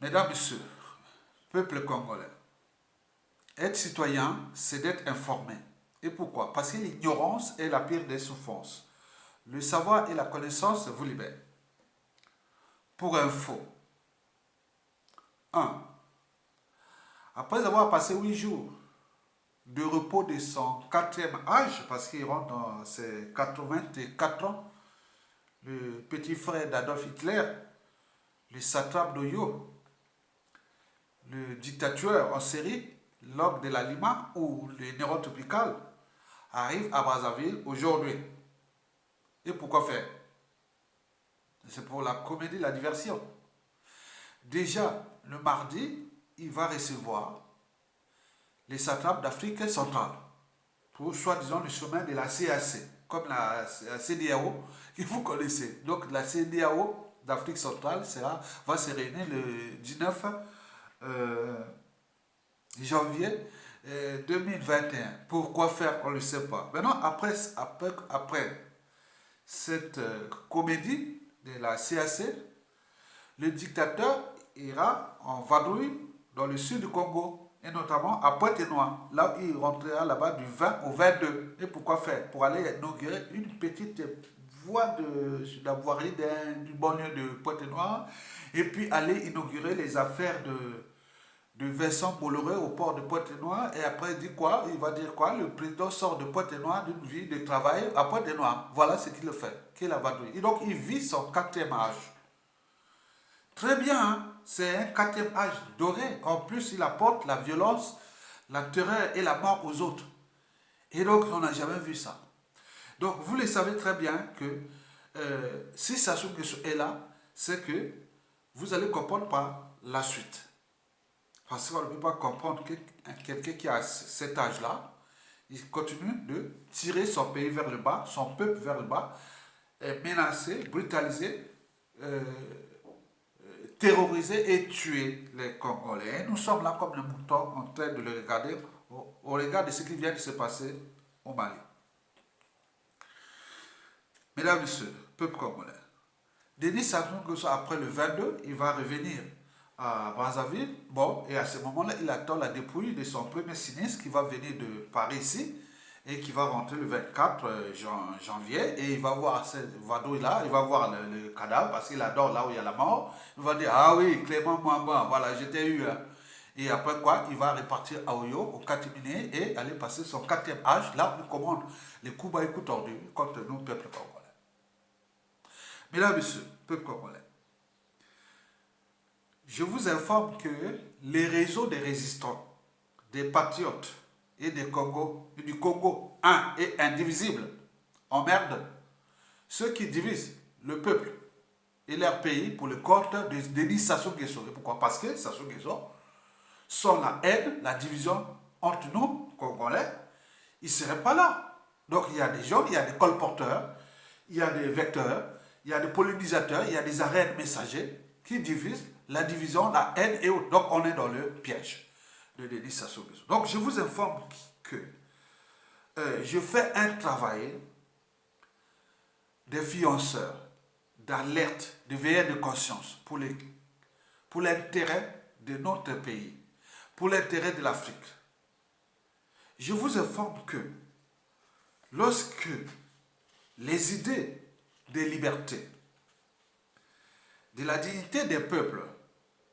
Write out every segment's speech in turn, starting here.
Mesdames, Messieurs, peuple congolais, être citoyen, c'est d'être informé. Et pourquoi? Parce que l'ignorance est la pire des souffrances. Le savoir et la connaissance vous libèrent. Pour info, 1. Après avoir passé 8 jours de repos de son quatrième âge, parce qu'il rentre dans ses 84 ans, le petit frère d'Adolf Hitler, le satrape d'Oyo, le dictateur en série, l'homme de la Lima ou le Néron tropical, arrive à Brazzaville aujourd'hui. Et pourquoi faire? C'est pour la comédie, la diversion. Déjà, le mardi, il va recevoir les satrapes d'Afrique centrale pour, soi-disant, le sommet de la CAC, comme la CEDEAO que vous connaissez. Donc, la CEDEAO d'Afrique centrale va se réunir le 19 janvier 2021. Pourquoi faire? On ne le sait pas. Maintenant, après cette comédie de la CAC, le dictateur ira en vadrouille dans le sud du Congo, et notamment à Pointe-Noire, là où il rentrera là-bas du 20 au 22. Et pourquoi faire? Pour aller inaugurer une petite voie de la voirie du banlieue de Pointe-Noire, et puis aller inaugurer les affaires de Vincent Bolloré au port de Pointe-Noire. Et après, il va dire quoi? Le président sort de Pointe-Noire d'une vie de travail à Pointe-Noire. Voilà ce qu'il fait, qu'il a vadrouillé. Et donc, il vit son quatrième âge. Très bien, hein? C'est un quatrième âge doré. En plus, il apporte la violence, la terreur et la mort aux autres. Et donc, on n'a jamais vu ça. Donc, vous le savez très bien que si Sassou Nguesso est là, c'est que vous allez comprendre par la suite. Parce qu'on ne peut pas comprendre que quelqu'un qui a cet âge-là, il continue de tirer son pays vers le bas, son peuple vers le bas, menacer, brutaliser, terroriser et tuer les Congolais. Et nous sommes là comme les moutons en train de le regarder au regard de ce qui vient de se passer au Mali. Mesdames et Messieurs, peuple congolais, Denis Sassou Nguesso, après le 22, il va revenir à Brazzaville. Bon, et à ce moment-là, il attend la dépouille de son premier sinistre qui va venir de Paris ici et qui va rentrer le 24 janvier. Et il va voir cette vadrouille-là, il va voir le cadavre parce qu'il adore là où il y a la mort. Il va dire: ah oui, Clément Mwamba, voilà, j'étais eu. Et après quoi, il va repartir à Oyo, au Catimini, et aller passer son quatrième âge, là où il commande les coups bas et coups tordus contre nous, peuple congolais. Mesdames et Messieurs, peuple congolais, je vous informe que les réseaux des résistants, des patriotes et du Congo un et indivisible emmerdent ceux qui divisent le peuple et leur pays pour le compte de Denis Sassou Nguesso. Et pourquoi? Parce que Sassou Nguesso sont la haine, la division entre nous, Congolais. Ils ne seraient pas là. Donc il y a des gens, il y a des colporteurs, il y a des vecteurs, il y a des pollinisateurs, il y a des arènes messagers qui divisent, la division, la haine et autres. Donc on est dans le piège de Denis Sassou Nguesso. Donc je vous informe que je fais un travail de fianceurs, d'alerte, de veillée de conscience pour l'intérêt de notre pays, pour l'intérêt de l'Afrique. Je vous informe que lorsque les idées de liberté, de la dignité des peuples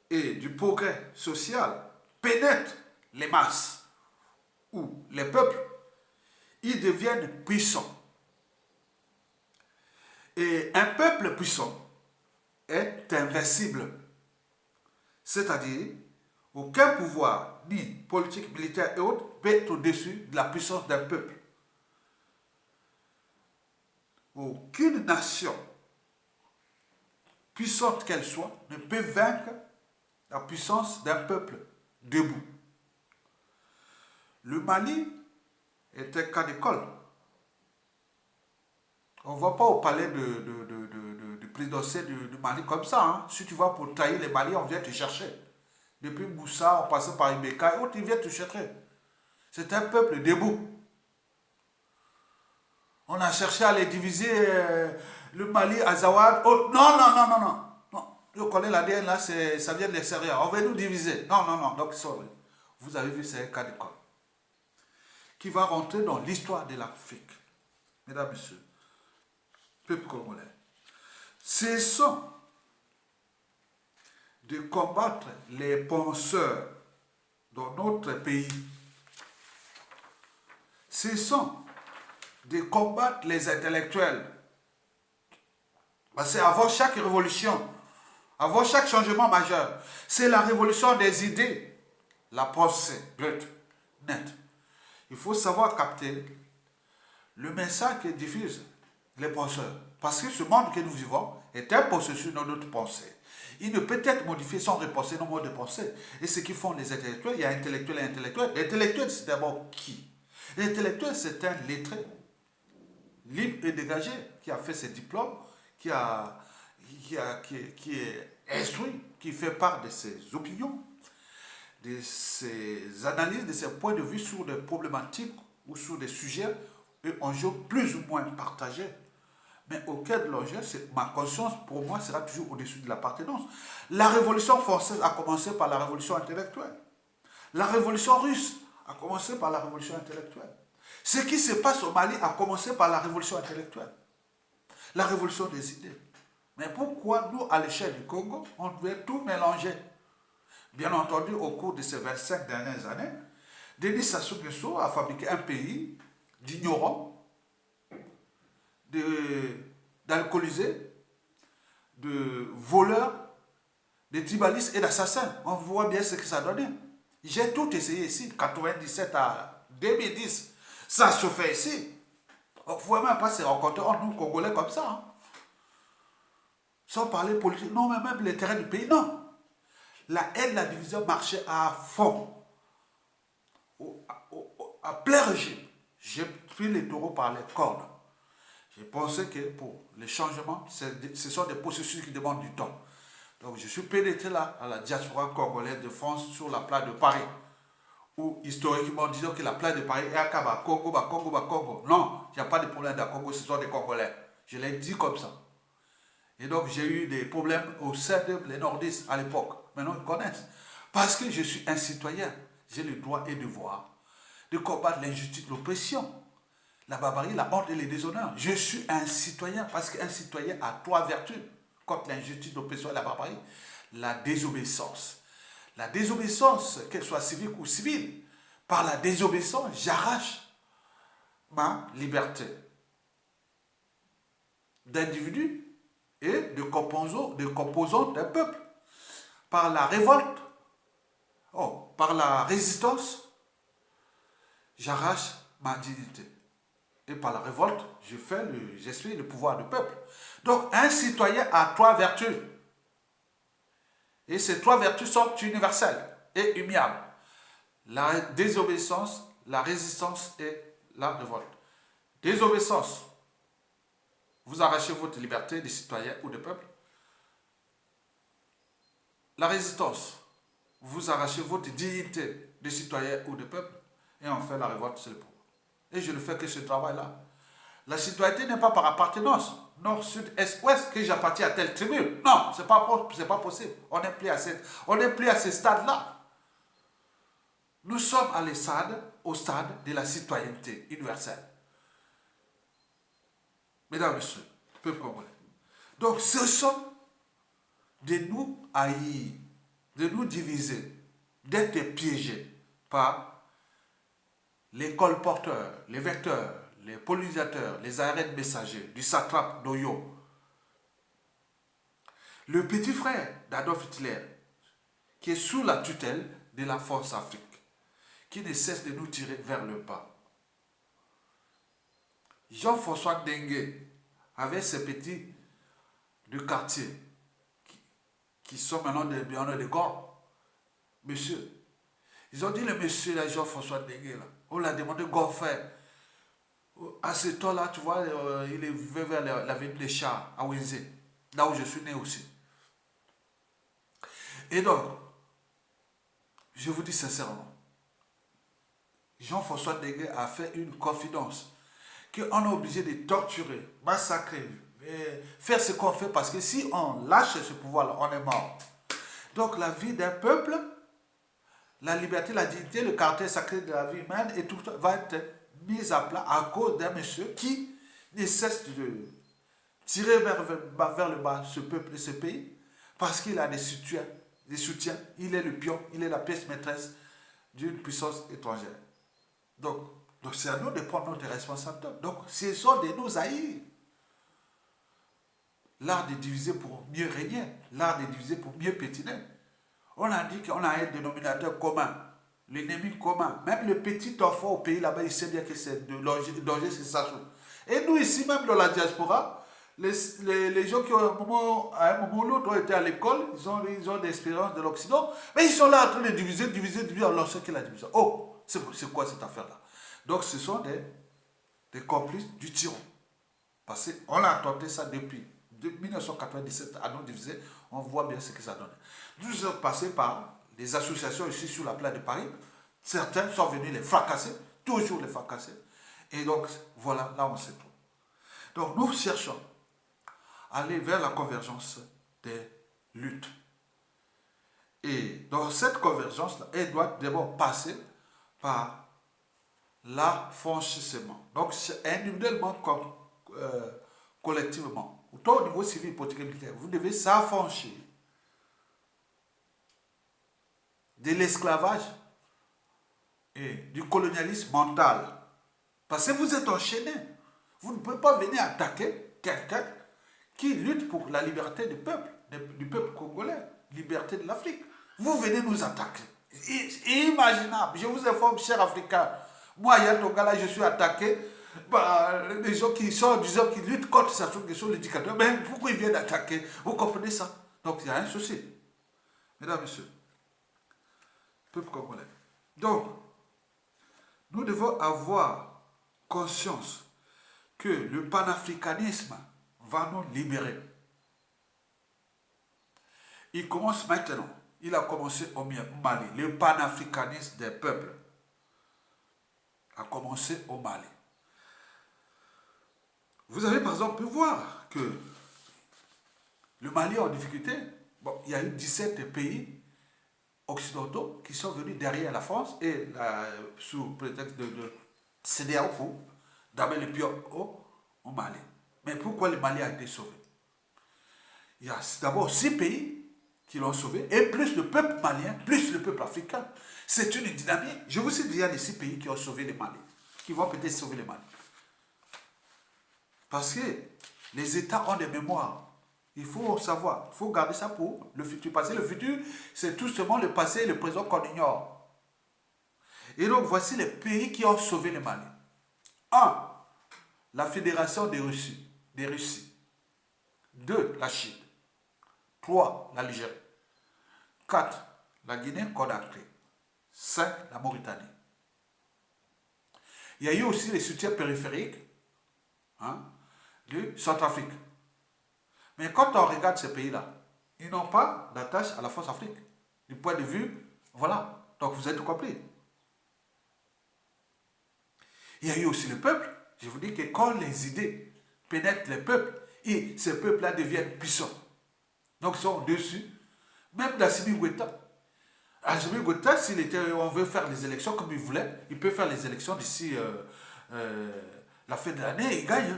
et du progrès social pénètrent les masses ou les peuples, ils deviennent puissants. Et un peuple puissant est invincible. C'est-à-dire, aucun pouvoir, ni politique, militaire et autres, peut être au-dessus de la puissance d'un peuple. Aucune nation, puissante qu'elle soit, ne peut vaincre la puissance d'un peuple debout. Le Mali est un cas d'école. On ne va pas au palais du présidentiel du Mali comme ça. Hein. Si tu vas pour tailler les Mali, on vient te chercher. Depuis Moussa, on passe par Ibeka et autres, ils viennent te chercher. C'est un peuple debout. On a cherché à les diviser, le Mali, Azawad, autres. Non, non, non, non, non. Non. Je connais l'ADN là, ça vient de l'extérieur. On veut nous diviser. Non, non, non. Donc, sorry. Vous avez vu, c'est un cas d'école qui va rentrer dans l'histoire de l'Afrique. Mesdames, Messieurs, peuple congolais, cessons de combattre les penseurs dans notre pays. Cessons de combattre les intellectuels. Parce qu'avant chaque révolution, avant chaque changement majeur, c'est la révolution des idées, la pensée brute, nette. Il faut savoir capter le message que diffusent les penseurs. Parce que ce monde que nous vivons est un processus dans notre pensée. Il ne peut être modifié sans repenser nos modes de pensée. Et ce qu'ils font les intellectuels, il y a intellectuel et intellectuel. L'intellectuel, c'est d'abord qui? L'intellectuel, c'est un lettré, libre et dégagé, qui a fait ses diplômes, qui est instruit, qui fait part de ses opinions, de ses analyses, de ses points de vue sur des problématiques ou sur des sujets et enjeux plus ou moins partagés. Mais au cœur de l'enjeu, ma conscience, pour moi, sera toujours au-dessus de l'appartenance. La révolution française a commencé par la révolution intellectuelle. La révolution russe a commencé par la révolution intellectuelle. Ce qui se passe au Mali a commencé par la révolution intellectuelle. La révolution des idées. Mais pourquoi nous, à l'échelle du Congo, on devait tout mélanger? Bien entendu, au cours de ces 25 dernières années, Denis Sassou Nguesso a fabriqué un pays d'ignorants, d'alcoolisés, de voleurs, de tribalistes et d'assassins. On voit bien ce que ça donnait. J'ai tout essayé ici, 97 à 2010. Ça se fait ici. On ne pouvait même pas se rencontrer entre nous, Congolais, comme ça. Hein. Sans parler politique. Non, mais même les terrains du pays, non. La haine, la division marchait à fond. À plein régime. J'ai pris les taureaux par les cornes. J'ai pensé que pour les changements, ce sont des processus qui demandent du temps. Donc je suis pénétré là à la diaspora congolaise de France sur la place de Paris. Où historiquement, disons que la place de Paris est à Kaba, Congo, Congo, Congo. Non, il n'y a pas de problème dans Congo, ce sont des Congolais. Je l'ai dit comme ça. Et donc j'ai eu des problèmes au sein des nordistes à l'époque. Maintenant ils connaissent. Parce que je suis un citoyen. J'ai le droit et le devoir de combattre l'injustice, l'oppression, la barbarie, la honte et les déshonneurs. Je suis un citoyen parce qu'un citoyen a trois vertus contre l'injustice, l'oppression et la barbarie. La désobéissance. La désobéissance, qu'elle soit civique ou civile, par la désobéissance, j'arrache ma liberté d'individu et de composant d'un peuple. Par la révolte, par la résistance, j'arrache ma dignité. Et par la révolte, j'exprime le pouvoir du peuple. Donc, un citoyen a trois vertus. Et ces trois vertus sont universelles et immuables. La désobéissance, la résistance et la révolte. Désobéissance, vous arrachez votre liberté de citoyen ou de peuple. La résistance, vous arrachez votre dignité de citoyen ou de peuple. Et enfin, la révolte, c'est le pouvoir. Et je ne fais que ce travail-là. La citoyenneté n'est pas par appartenance. Nord, sud, est, ouest, que j'appartiens à telle tribu. Non, ce n'est pas possible. On n'est plus à ce stade-là. Nous sommes au stade de la citoyenneté universelle. Mesdames et messieurs, peuple congolais. Donc, ce sont de nous haïr, de nous diviser, d'être piégés par les colporteurs, les vecteurs, les pollinisateurs, les arêtes messagers du satrape d'Oyo, le petit frère d'Adolf Hitler, qui est sous la tutelle de la Force Afrique, qui ne cesse de nous tirer vers le bas. Jean-François Dengue, avec ses petits du quartier, qui sont maintenant des grands, monsieur, ils ont dit le monsieur là, Jean-François Dengue, là, on l'a demandé quoi faire. À ce temps-là, tu vois, il est vers l'avenue des Chats, à Wenzé, là où je suis né aussi. Et donc, je vous dis sincèrement, Jean-François Dengue a fait une confidence qu'on est obligé de torturer, massacrer, faire ce qu'on fait, parce que si on lâche ce pouvoir-là, on est mort. Donc la vie d'un peuple, la liberté, la dignité, le caractère sacré de la vie humaine, et tout va être mis à plat à cause d'un monsieur qui ne cesse de tirer vers le bas ce peuple et ce pays, parce qu'il a des soutiens, il est le pion, il est la pièce maîtresse d'une puissance étrangère. Donc c'est à nous de prendre notre responsabilité. Donc ce sont de nous haïr. L'art de diviser pour mieux régner, l'art de diviser pour mieux pétiner. On a dit qu'on a un dénominateur commun, l'ennemi commun. Même le petit enfant au pays là-bas, il sait bien que c'est de danger, c'est ça. Et nous ici, même dans la diaspora, les gens qui à un moment ou l'autre ont été à l'école, ils ont des expériences de l'Occident, mais ils sont là en train de diviser, alors c'est qui la division? Oh, c'est quoi cette affaire-là? Donc ce sont des complices du tyran. Parce qu'on a tenté ça depuis 1997 à nous diviser, on voit bien ce que ça donne. Nous sommes passés par des associations ici sur la place de Paris. Certains sont venus les fracasser, toujours les fracasser. Et donc, voilà, là on se trouve. Donc, nous cherchons à aller vers la convergence des luttes. Et dans cette convergence-là, elle doit d'abord passer par l'affranchissement. Donc, c'est individuellement comme collectivement, autant au niveau civil, politique et militaire, vous devez s'affranchir de l'esclavage et du colonialisme mental. Parce que vous êtes enchaînés. Vous ne pouvez pas venir attaquer quelqu'un qui lutte pour la liberté du peuple congolais, liberté de l'Afrique. Vous venez nous attaquer. Imaginable. Je vous informe, chers Africains. Moi, Yatongala, je suis attaqué. Les gens qui sont, disons, qui luttent contre ça, sont les dictateurs, mais pourquoi ils viennent attaquer? Vous comprenez ça? Donc il y a un souci. Mesdames, Messieurs, peuple congolais. Donc, nous devons avoir conscience que le panafricanisme va nous libérer. Il commence maintenant. Il a commencé au Mali. Le panafricanisme des peuples a commencé au Mali. Vous avez par exemple pu voir que le Mali est en difficulté. Bon, il y a eu 17 pays occidentaux qui sont venus derrière la France et sous prétexte de CEDEAO pour d'amener le pied au Mali. Mais pourquoi le Mali a été sauvé? Il y a d'abord 6 pays qui l'ont sauvé et plus le peuple malien, plus le peuple africain. C'est une dynamique. Je vous cite déjà les 6 pays qui ont sauvé le Mali, qui vont peut-être sauver le Mali. Parce que les États ont des mémoires. Il faut savoir, il faut garder ça pour le futur. Parce que le futur, c'est tout simplement le passé et le présent qu'on ignore. Et donc, voici les pays qui ont sauvé le Mali. 1. La Fédération des Russies. 2. La Chine. 3. l'Algérie. 4. La Guinée-Conakry. 5. La Mauritanie. Il y a eu aussi les soutiens périphériques de Centrafrique. Mais quand on regarde ces pays-là, ils n'ont pas d'attache à la force Afrique. Du point de vue, voilà. Donc vous avez tout compris. Il y a eu aussi le peuple. Je vous dis que quand les idées pénètrent les peuples, et ces peuples-là deviennent puissants. Donc ils sont au-dessus. Même d'Assimi Goïta. Assimi Goïta, on veut faire les élections comme il voulait, il peut faire les élections d'ici la fin de l'année et il gagne.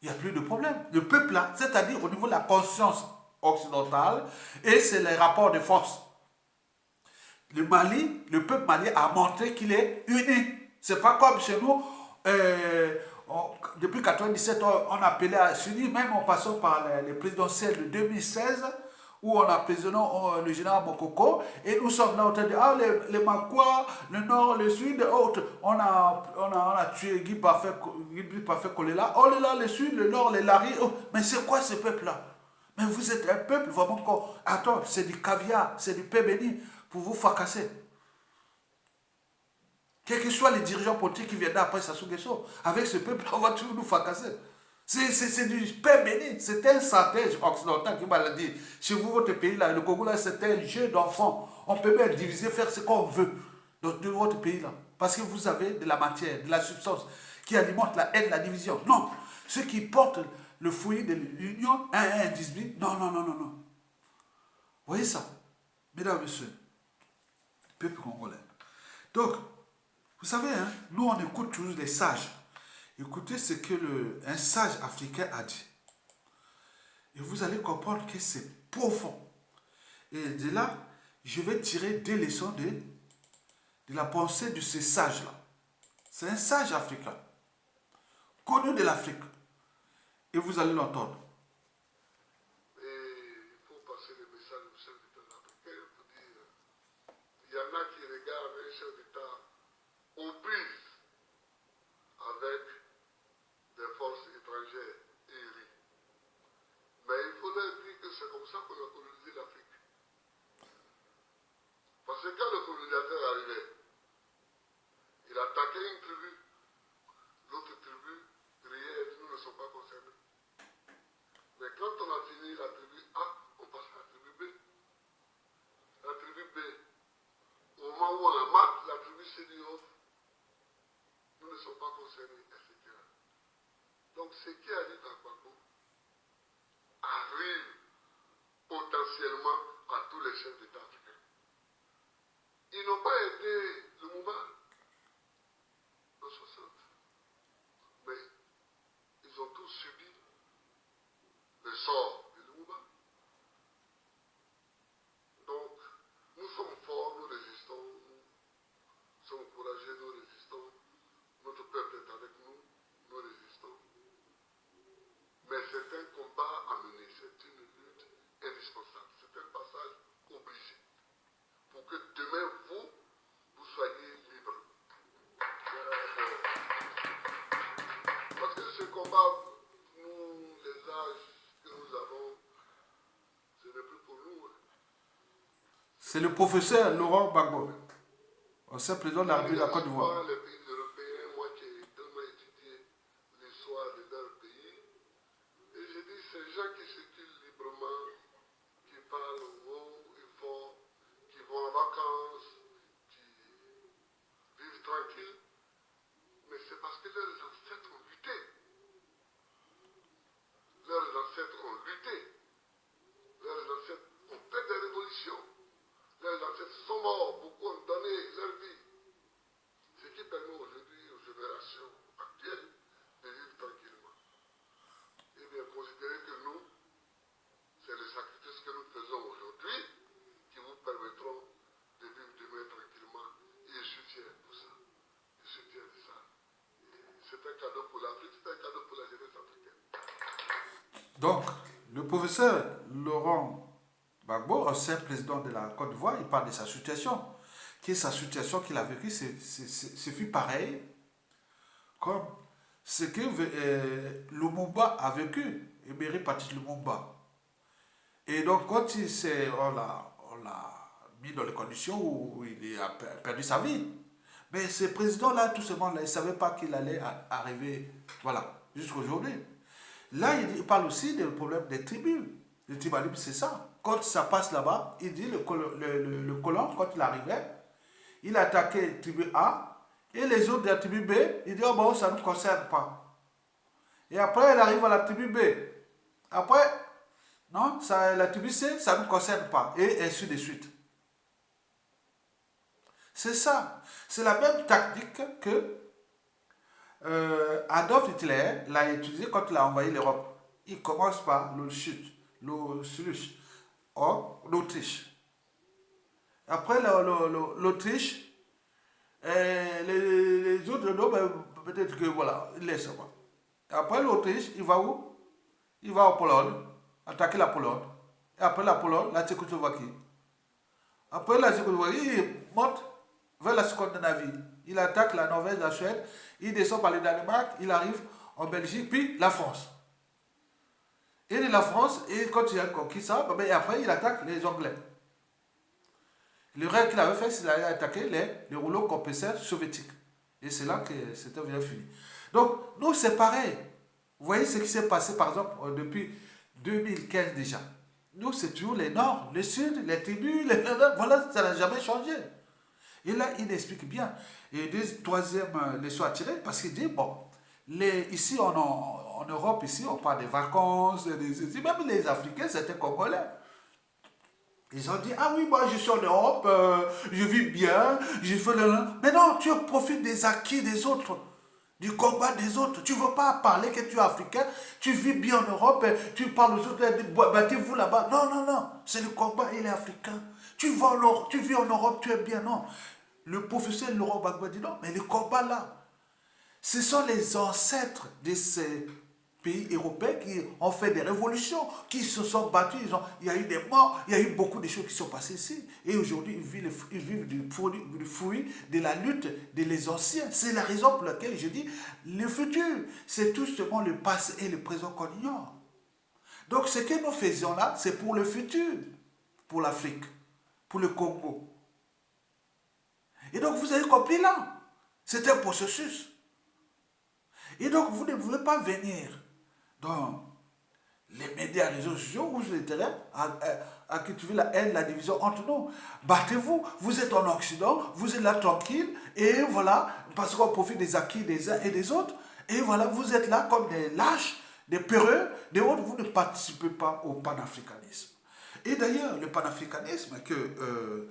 Il n'y a plus de problème. Le peuple là, c'est-à-dire au niveau de la conscience occidentale, et c'est les rapports de force. Le Mali, le peuple malien a montré qu'il est uni. C'est pas comme chez nous, depuis 1997, on appelait à s'unir, même en passant par les présidentielles de 2016, où on a présenté le général Mokoko, et nous sommes là en train de dire, les Makwa, le nord, le sud, autres, on a tué Guy Parfait Kolela, oh là, le sud, le nord, les Lari, oh, mais c'est quoi ce peuple-là? Mais vous êtes un peuple vraiment, attends, c'est du caviar, c'est du pain béni pour vous fracasser. Quels que soient les dirigeants politiques qui viennent après Sassou Nguesso, avec ce peuple, on va toujours nous fracasser. C'est du pain béni. C'est un stratège occidental qui m'a dit. Chez vous, votre pays là, le Congo là, c'est un jeu d'enfant. On peut même diviser, faire ce qu'on veut dans votre pays là. Parce que vous avez de la matière, de la substance qui alimente la haine, la division. Non. ceux qui portent le foyer de l'union, un disbit. Non, non, non, non, non. Vous voyez ça, mesdames et messieurs, peuple congolais. Donc, vous savez, hein, nous on écoute toujours les sages. Écoutez ce que un sage africain a dit. Et vous allez comprendre que c'est profond. Et de là, je vais tirer des leçons de la pensée de ce sage-là. C'est un sage africain, connu de l'Afrique. Et vous allez l'entendre. Et il faut passer le message au chef d'État africain pour dire, il y en a qui regardent un chef d'État aux prises avec des forces étrangères et rient. Mais il faut leur dire que c'est comme ça qu'on a colonisé l'Afrique. Parce que quand le colonisateur arrivait, il attaquait une tribu, l'autre tribu riait et dit nous ne sommes pas concernés. Mais quand on a fini la tribu A, on passe à la tribu B. La tribu B, au moment où on la mate, la tribu C dit oh, nous ne sommes pas concernés, etc. Donc ce qui arrive à Gbagbo arrive potentiellement à tous les chefs d'État africains. Ils n'ont pas aidé Lumumba en 60, mais ils ont tous subi le sort de Lumumba. Donc, nous sommes forts, nous résistons, nous sommes courageux, nous résistons. Notre peuple est avec nous, nous résistons. Mais c'est un combat à mener, c'est une lutte indispensable, c'est un passage obligé pour que demain, vous soyez libres. Parce que ce combat, nous, les âges que nous avons, ce n'est plus pour nous. C'est le professeur Laurent Gbagbo, ancien président de la République de la Côte d'Ivoire. Les pays européens, moi qui ai tellement étudié l'histoire de leur pays, et j'ai dit, ces gens qui circulent librement, qui parlent haut et fort, qui vont en vacances, qui vivent tranquilles, mais c'est parce que leurs ancêtres ont lutté. Leurs ancêtres ont lutté. Leurs ancêtres ont fait des révolutions. Leurs ancêtres sont morts. Beaucoup ont donné leur vie. Ce qui permet aujourd'hui aux générations actuelles de vivre tranquillement. Et bien, considérez que nous, c'est les sacrifices que nous faisons aujourd'hui qui vous permettront de vivre demain tranquillement. Et je suis fier pour ça. Je suis fier de ça. C'est un cadeau pour l'Afrique, c'est un cadeau pour la jeunesse africaine. Donc, le professeur Laurent Gbagbo, ancien président de la Côte d'Ivoire, il parle de sa situation. Qui est sa situation qu'il a vécue, ce fut pareil comme ce que Lumumba a vécu, Emery Patrice Lumumba. Et donc, quand on l'a mis dans les conditions où il a perdu sa vie, mais ce président-là, tout ce monde-là, il ne savait pas qu'il allait arriver, voilà, jusqu'aujourd'hui. Là, il parle aussi des problèmes des tribus. Le tribalisme, c'est ça. Quand ça passe là-bas, il dit le colon, quand il arrivait, il attaquait la tribu A, et les autres de la tribu B, il dit, oh bon, ça ne nous concerne pas. Et après, il arrive à la tribu B. Après, non, la tribu C, ça ne nous concerne pas. Et ainsi de suite. C'est ça. C'est la même tactique que Adolf Hitler l'a utilisé quand il a envahi l'Europe. Il commence par l'Autriche, l'Autriche. Après l'Autriche, les autres, non, peut-être que voilà, il laisse pas. Après l'Autriche, il va où? Il va en Pologne, attaquer la Pologne. Et après la Pologne, la Tchécoslovaquie. Après la Tchécoslovaquie, il monte vers la Scandinavie. Il attaque la Norvège, la Suède, il descend par le Danemark, il arrive en Belgique, puis la France. Et de la France, et quand il a conquis ça, et après il attaque les Anglais. Le rêve qu'il avait fait, c'est d'aller attaquer les rouleaux compresseurs soviétiques. Et c'est là que c'était bien fini. Donc, nous, c'est pareil. Vous voyez ce qui s'est passé, par exemple, depuis 2015 déjà. Nous, c'est toujours les Nord, le Sud, les tribus, voilà, ça n'a jamais changé. Et là, il explique bien. Et troisième leçon à tirer, parce qu'il dit, bon, ici, en Europe, ici, on parle des vacances, même les Africains, c'était Congolais. Ils ont dit, ah oui, moi je suis en Europe, je vis bien, je fais le... Mais non, tu profites des acquis des autres, du combat des autres. Tu ne veux pas parler que tu es africain, tu vis bien en Europe, tu parles aux autres, battez-vous là-bas. Non, non, non, c'est le combat, il est africain. Tu vis en Europe, tu es bien, non. Le professeur Laurent Gbagbo dit non, mais le combat là, ce sont les ancêtres de ces pays européens qui ont fait des révolutions, qui se sont battus. Il y a eu des morts, il y a eu beaucoup de choses qui sont passées ici. Et aujourd'hui, ils vivent du fruit de la lutte des anciens. C'est la raison pour laquelle je dis, le futur, c'est tout simplement le passé et le présent qu'on ignore. Donc ce que nous faisions là, c'est pour le futur, pour l'Afrique, pour le Congo. Et donc vous avez compris là, c'est un processus. Et donc vous ne pouvez pas venir dans les médias, les réseaux sociaux, où vous êtes à cultiver la haine, la division entre nous. Battez-vous, vous êtes en Occident, vous êtes là tranquille, et voilà, parce qu'on profite des acquis des uns et des autres, et voilà, vous êtes là comme des lâches, des peureux, des autres, vous ne participez pas au panafricanisme. Et d'ailleurs, le panafricanisme que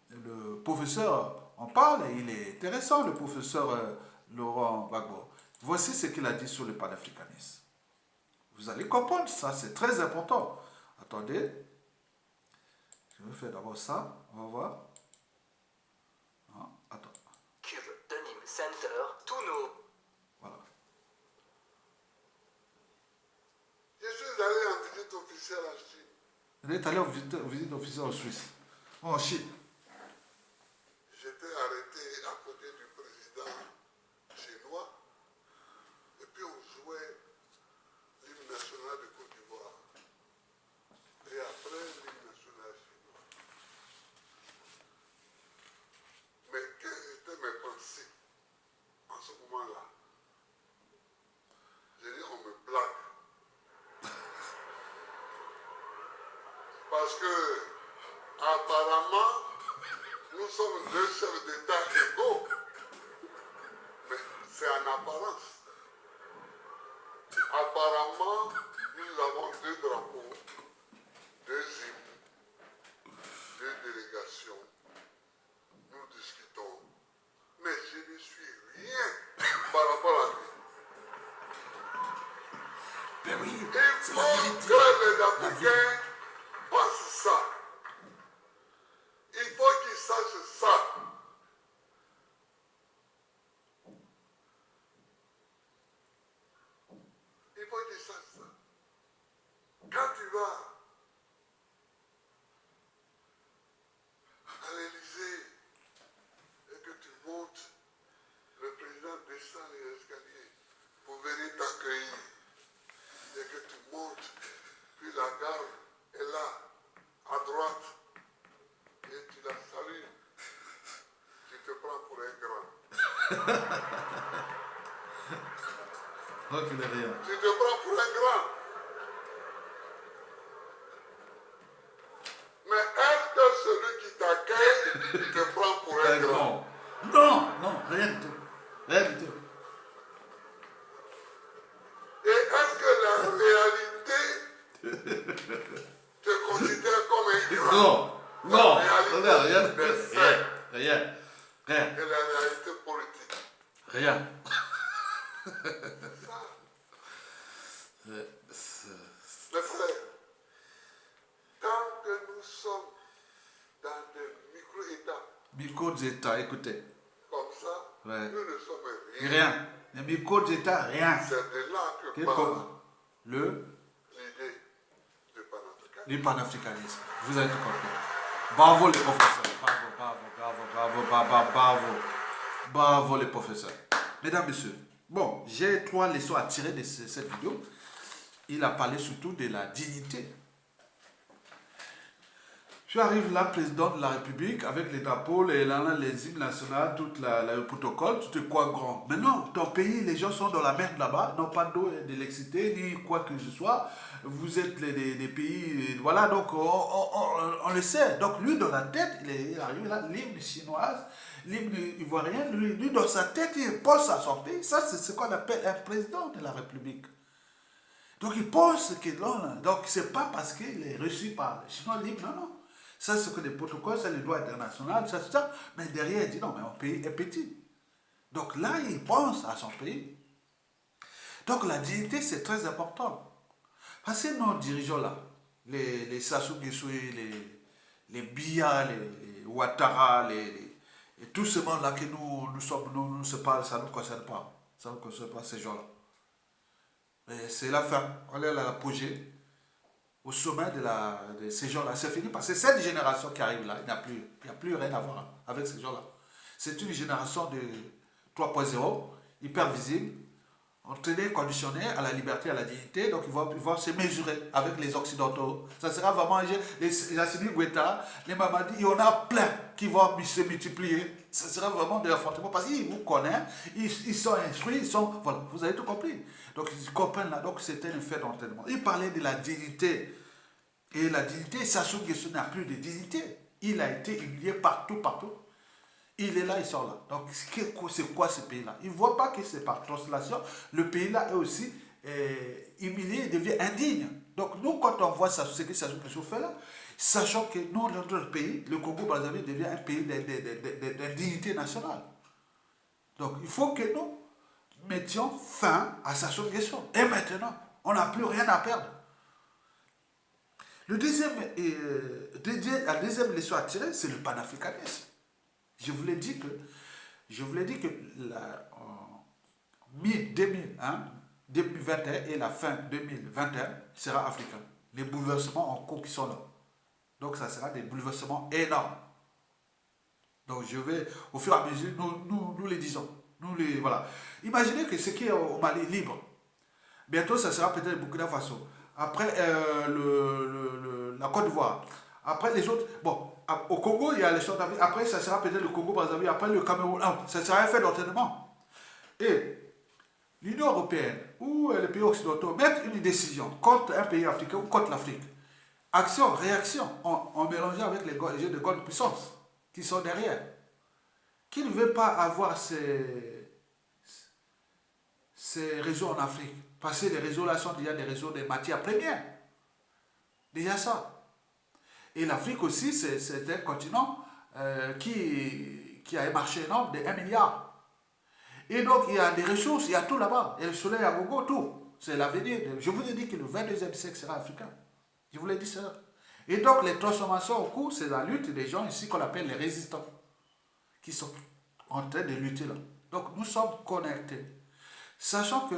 le professeur en parle, et il est intéressant, le professeur Laurent Gbagbo. Voici ce qu'il a dit sur le panafricanisme. Vous allez comprendre ça, c'est très important. Attendez, je vais faire d'abord ça, on va voir. Ah, attends. Cube de Nîmes Center, tous nos... Voilà. Je suis allé en visite officielle en Chine. Vous êtes allé en visite officielle en Suisse. Oh, en Chine. J'étais arrêté à côté du président chinois et puis on jouait l'hymne national de Côte d'Ivoire. Et après l'hymne national chinois. Mais quelles étaient mes pensées en ce moment-là? J'ai dit on me blague. Parce que apparemment nous sommes deux chefs d'État égaux, mais c'est en apparence. Apparemment, nous avons deux drapeaux, deux hymnes, deux délégations. Nous discutons, mais je ne suis rien par rapport à lui. Ben oui, Il faut que les Africains pensent ça. Il faut qu'ils sachent ça. Il faut qu'ils sachent ça. Quand tu vas à l'Élysée et que tu montes, le président descend les escaliers pour venir t'accueillir. Et que tu montes, puis la garde est là, à droite. Et tu la salues, tu te prends pour un grand. reculez rien. Tu te prends pour un grand. Mais est-ce que celui qui t'accueille te prend pour un grand? Non, non, rien du tout. Rien du tout. Et est-ce que la réalité te considère comme un grand? Non, non, La réalité rien, des faits rien, rien, et la réalité politique. rien. Mes frères, tant que nous sommes dans des micro-États Micro-État, écoutez. comme ça, Ouais. nous ne sommes rien. Rien. Les micro-État, rien. C'est de là que Quel part comment? l'idée de panafricanisme. Le panafricanisme. Vous avez tout compris. Bravo les professeurs. Bravo, bravo, bravo, bravo, bravo, bravo. Bravo les professeurs. Mesdames, messieurs, bon, j'ai 3 leçons à tirer de cette vidéo. Il a parlé surtout de la dignité. Tu arrives là, président de la République, avec les drapeaux, les hymnes nationaux, tout le protocole, tu te crois grand. Mais non, ton pays, les gens sont dans la merde là-bas, n'ont pas d'eau, d'électricité, ni quoi que ce soit. Vous êtes des pays, voilà, donc on le sait. Donc lui, dans la tête, il arrive là, l'hymne chinoise, l'hymne ivoirien, lui, dans sa tête, il pense à son pays. Ça, c'est ce qu'on appelle un président de la République. Donc il pense que non, donc c'est pas parce qu'il est reçu par les Chinois libres, non, non. Ça, c'est que les protocoles, c'est le droit international, ça. Mais derrière, il dit non, mais mon pays est petit. Donc là, il pense à son pays. Donc la dignité, c'est très important. Parce que nos dirigeants là, les Sassou Nguesso, les Biya, les Ouattara, et tous ces gens-là que nous sommes, nous se parlent, ça ne nous concerne pas. Ça ne nous concerne pas ces gens-là. Mais c'est la fin. On est à l'apogée, au sommet de ces gens-là. C'est fini parce que cette génération qui arrive là, il n'y a plus rien à voir avec ces gens-là. C'est une génération de 3.0, hyper visible, entraînée, conditionnée à la liberté, à la dignité. Donc ils vont se mesurer avec les Occidentaux. Ça sera vraiment les Assimi Goïta, les Mamadi, il y en a plein qui vont se multiplier. Ça sera vraiment de l'affrontement parce qu'ils vous connaissent, ils sont instruits, voilà, vous avez tout compris. Donc ils comprennent là, donc c'était un fait d'entraînement. Il parlait de la dignité. Et la dignité, Sassou Nguesso n'a plus de dignité. Il a été humilié partout, partout. Il est là, il sort là. Donc, c'est quoi ce pays-là? Il ne voit pas que c'est par translation. Le pays-là est aussi humilié, il devient indigne. Donc, nous, quand on voit ce que Sassou Nguesso fait là, sachant que nous, notre pays, le Congo-Brazzaville, devient un pays d'indignité nationale. Donc, il faut que nous mettions fin à Sassou Nguesso. Et maintenant, on n'a plus rien à perdre. La deuxième leçon à tirer, c'est le panafricanisme. Je vous l'ai dit que en mi-2021 et la fin 2021 sera africain. Les bouleversements en cours qui sont là. Donc ça sera des bouleversements énormes. Donc je vais, au fur et à mesure, nous les disons. Voilà. Imaginez que ce qui est au Mali libre, bientôt ça sera peut-être le Burkina Faso. Après la Côte d'Ivoire. Après les autres, bon, au Congo, il y a les choses d'Afrique. Après, ça sera peut-être le Congo-Brazzaville. Après, le Cameroun. Ça sera un fait d'entraînement. Et l'Union européenne ou les pays occidentaux mettent une décision contre un pays africain ou contre l'Afrique. Action, réaction, en mélangeant avec les jeux de grande puissance qui sont derrière. Qui ne veut pas avoir ces réseaux en Afrique? Parce que les réseaux là sont déjà des réseaux de matières premières. Déjà ça. Et l'Afrique aussi, c'est un continent qui a un marché énorme de 1 milliard. Et donc, il y a des ressources, il y a tout là-bas. Il y a le soleil à gogo, tout. C'est l'avenir. Je vous ai dit que le 22e siècle sera africain. Je vous l'ai dit ça. Et donc, les transformations au cours, c'est la lutte des gens ici qu'on appelle les résistants, qui sont en train de lutter là. Donc, nous sommes connectés. Sachant que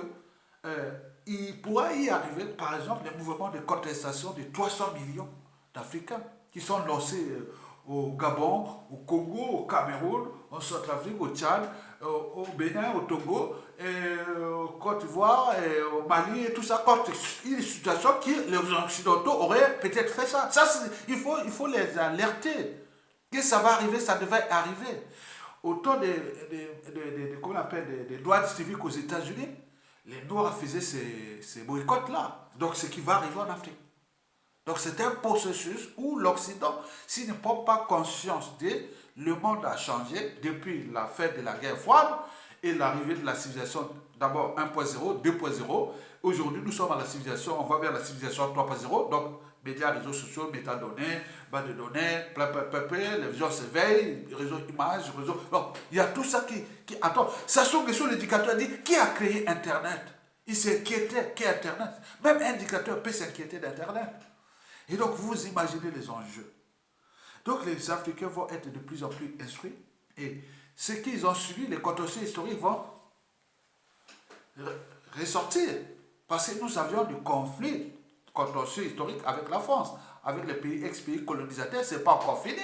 il pourra y arriver, par exemple, des mouvements de contestation de 300 millions d'Africains qui sont lancés au Gabon, au Congo, au Cameroun, en Centrafrique, au Tchad, au Bénin, au Togo, au Côte d'Ivoire, au Mali et tout ça. Une situation qui les Occidentaux auraient peut-être fait ça. Il faut les alerter que ça va arriver, ça devait arriver. Au temps comment on appelle, des droits civiques aux États-Unis, les Noirs faisaient ces boycotts-là. Donc, ce qui va arriver en Afrique. Donc, c'est un processus où l'Occident, s'il ne prend pas conscience le monde a changé depuis la fin de la guerre froide et l'arrivée de la civilisation, d'abord 1.0, 2.0. Aujourd'hui, nous sommes à la civilisation, on va vers la civilisation 3.0. Donc, médias, réseaux sociaux, métadonnées, base de données, les gens s'éveillent, réseaux images, réseaux... Donc, il y a tout ça qui... Attends, Sassou Nguesso, l'éducateur, dit, qui a créé Internet? Il s'inquiétait, qu'est Internet? Même un éducateur peut s'inquiéter d'Internet. Et donc, vous imaginez les enjeux. Donc, les Africains vont être de plus en plus instruits. Et ce qu'ils ont subi, les contentieux historiques vont ressortir. Parce que nous avions des conflits contentieux historiques avec la France, avec les pays ex-pays colonisateurs. Ce n'est pas encore fini.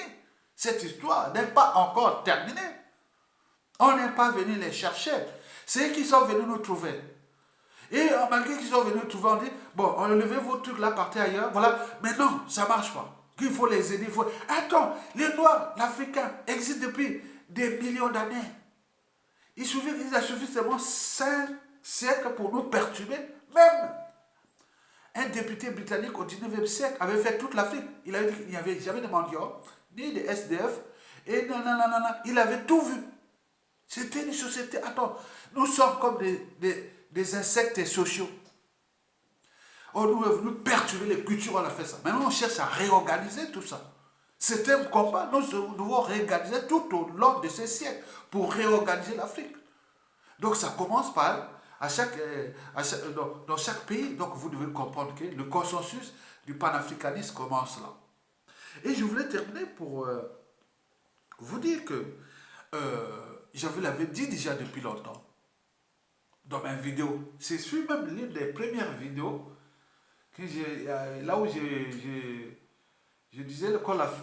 Cette histoire n'est pas encore terminée. On n'est pas venu les chercher. C'est eux qui sont venus nous trouver. Et malgré qu'ils sont venus nous trouver, on dit, bon, enlevez vos trucs là, partez ailleurs, voilà. Mais non, ça ne marche pas. qu'il faut les aider. Attends, les Noirs, l'Africain, existent depuis des millions d'années. Il a suffi seulement 5 siècles pour nous perturber. Même un député britannique au 19e siècle avait fait toute l'Afrique. Il avait dit qu'il n'y avait jamais de mendiants, ni de SDF, et non. Il avait tout vu. C'était une société. Attends, nous sommes comme des insectes sociaux. On est venu perturber les cultures, on a fait ça. Maintenant, on cherche à réorganiser tout ça. C'était un combat. Nous devons réorganiser tout au long de ces siècles pour réorganiser l'Afrique. Donc, ça commence par, dans chaque pays, donc vous devez comprendre que le consensus du panafricanisme commence là. Et je voulais terminer pour vous dire que je vous l'avais dit déjà depuis longtemps dans ma vidéo. C'est sur même l'une des premières vidéos que là où je disais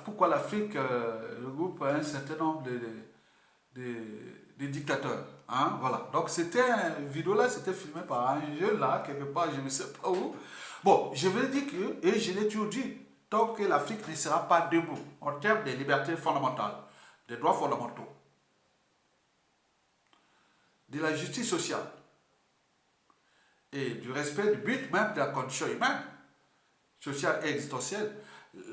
pourquoi l'Afrique regroupe un certain nombre de dictateurs. Hein, voilà. Donc c'était une vidéo là, c'était filmé par un jeune là, quelque part, je ne sais pas où. Bon, je veux dire que, et je l'ai toujours dit, tant que l'Afrique ne sera pas debout en termes de libertés fondamentales, des droits fondamentaux, de la justice sociale et du respect du but même de la condition humaine, sociale et existentielle,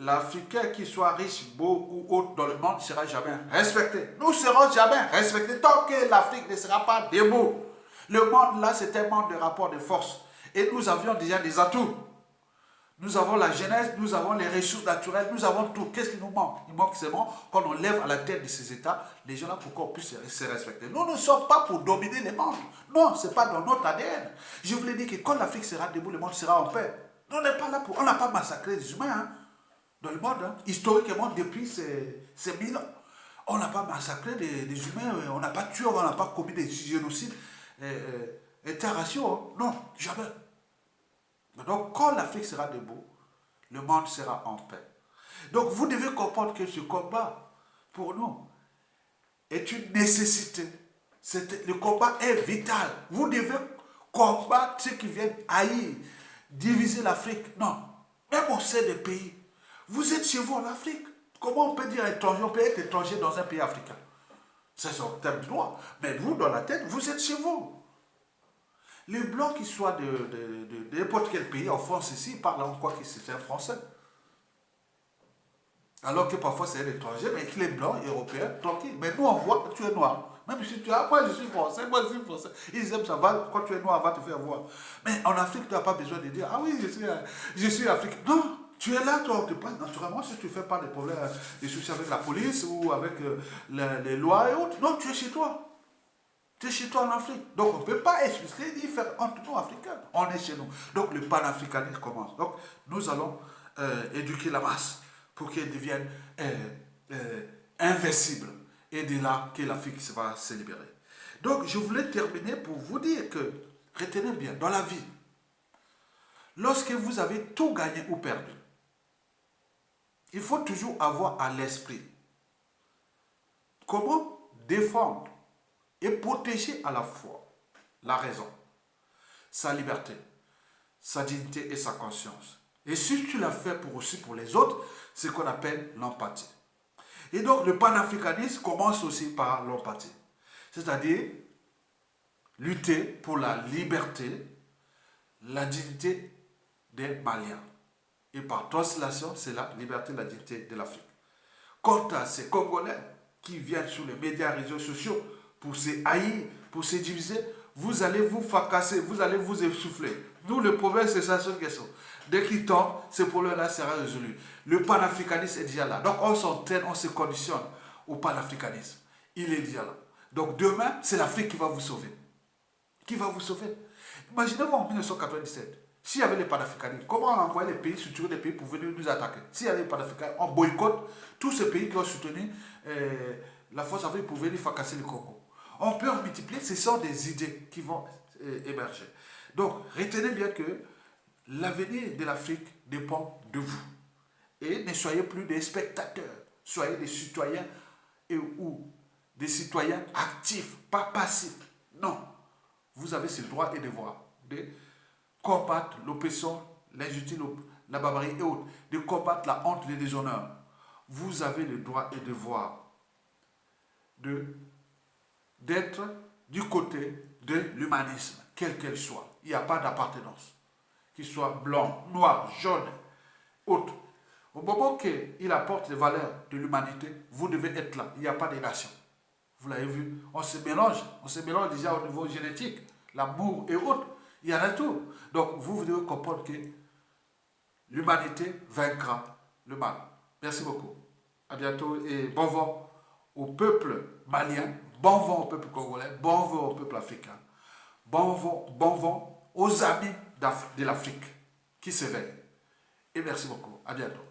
l'Africain qui soit riche, beau ou autre dans le monde ne sera jamais respecté. Nous ne serons jamais respectés tant que l'Afrique ne sera pas debout. Le monde là, c'est un monde de rapport de force. Et nous avions déjà des atouts. Nous avons la jeunesse, nous avons les ressources naturelles, nous avons tout. Qu'est-ce qui nous manque? Il manque seulement qu'on on lève à la tête de ces États les gens là pour qu'on puisse se respecter. Nous ne sommes pas pour dominer les mondes. Non, ce n'est pas dans notre ADN. Je voulais dire que quand l'Afrique sera debout, le monde sera en paix. Nous, on n'est pas là pour... On n'a pas massacré les humains hein, dans le monde. Hein. Historiquement, depuis ces 1000 ans, on n'a pas massacré des humains, on n'a pas tué, on n'a pas commis des génocides interraciaux. Hein. Non, jamais. Donc, quand l'Afrique sera debout, le monde sera en paix. Donc, vous devez comprendre que ce combat, pour nous, est une nécessité. Le combat est vital. Vous devez combattre ceux qui viennent haïr, diviser l'Afrique. Non. Même au sein des pays. Vous êtes chez vous en Afrique. Comment on peut dire étranger? On peut être étranger dans un pays africain. C'est son terme de droit. Mais vous, dans la tête, vous êtes chez vous. Les blancs qui soient de n'importe quel pays, en France ici, parlent en quoi que c'est un français. Alors que parfois c'est un étranger, mais qu'il est blanc, européen, tranquille. Mais nous on voit que tu es noir. Même si tu es, moi je suis français, moi je suis français. Ils aiment ça, quand tu es noir, va te faire voir. Mais en Afrique, tu n'as pas besoin de dire, ah oui, je suis africain. Non, tu es là, toi, on te parle naturellement, si tu ne fais pas de problèmes, des soucis avec la police ou avec les lois et autres. Non, tu es chez toi. Tu es chez toi en Afrique. Donc on ne peut pas expliquer ni faire entre nous Africains. On est chez nous. Donc le panafricanisme commence. Donc nous allons éduquer la masse pour qu'elle devienne invincible. Et de là que l'Afrique va se libérer. Donc je voulais terminer pour vous dire que, retenez bien, dans la vie, lorsque vous avez tout gagné ou perdu, il faut toujours avoir à l'esprit comment défendre et protéger à la fois la raison, sa liberté, sa dignité et sa conscience. Et si tu l'as fait aussi pour les autres, c'est ce qu'on appelle l'empathie. Et donc le panafricanisme commence aussi par l'empathie. C'est-à-dire lutter pour la liberté, la dignité des Maliens. Et par translation, c'est la liberté et la dignité de l'Afrique. Quant à ces Congolais qui viennent sur les médias et réseaux sociaux pour se haïr, pour se diviser, vous allez vous fracasser, vous allez vous essouffler. Nous, le problème, c'est ça, seule question. Dès qu'il tombe, ce problème-là sera résolu. Le panafricanisme est déjà là. Donc, on s'entraîne, on se conditionne au panafricanisme. Il est déjà là. Donc, demain, c'est l'Afrique qui va vous sauver. Qui va vous sauver? Imaginez-vous en 1997, s'il y avait les panafricanistes, comment on envoyait les pays, structurer des pays pour venir nous attaquer? S'il y avait les panafricanistes, on boycotte tous ces pays qui ont soutenu la force africaine pour venir fracasser le Congo. On peut en multiplier, ce sont des idées qui vont émerger. Donc, retenez bien que l'avenir de l'Afrique dépend de vous. Et ne soyez plus des spectateurs, soyez des citoyens ou des citoyens actifs, pas passifs. Non, vous avez ce droit et devoir de combattre l'oppression, l'injustice, la barbarie et autres, de combattre la honte, le déshonneur. Vous avez le droit et le devoir d'être du côté de l'humanisme, quel qu'elle soit. Il n'y a pas d'appartenance, qu'il soit blanc, noir, jaune, autre. Au moment qu'il apporte les valeurs de l'humanité, vous devez être là. Il n'y a pas de nation. Vous l'avez vu, on se mélange déjà au niveau génétique, l'amour et autres. Il y en a tout. Donc vous devez comprendre que l'humanité vaincra le mal. Merci beaucoup. À bientôt et bon vent au peuple malien, bon vent au peuple congolais, bon vent au peuple africain, bon vent aux amis de l'Afrique qui s'éveillent. Et merci beaucoup. À bientôt.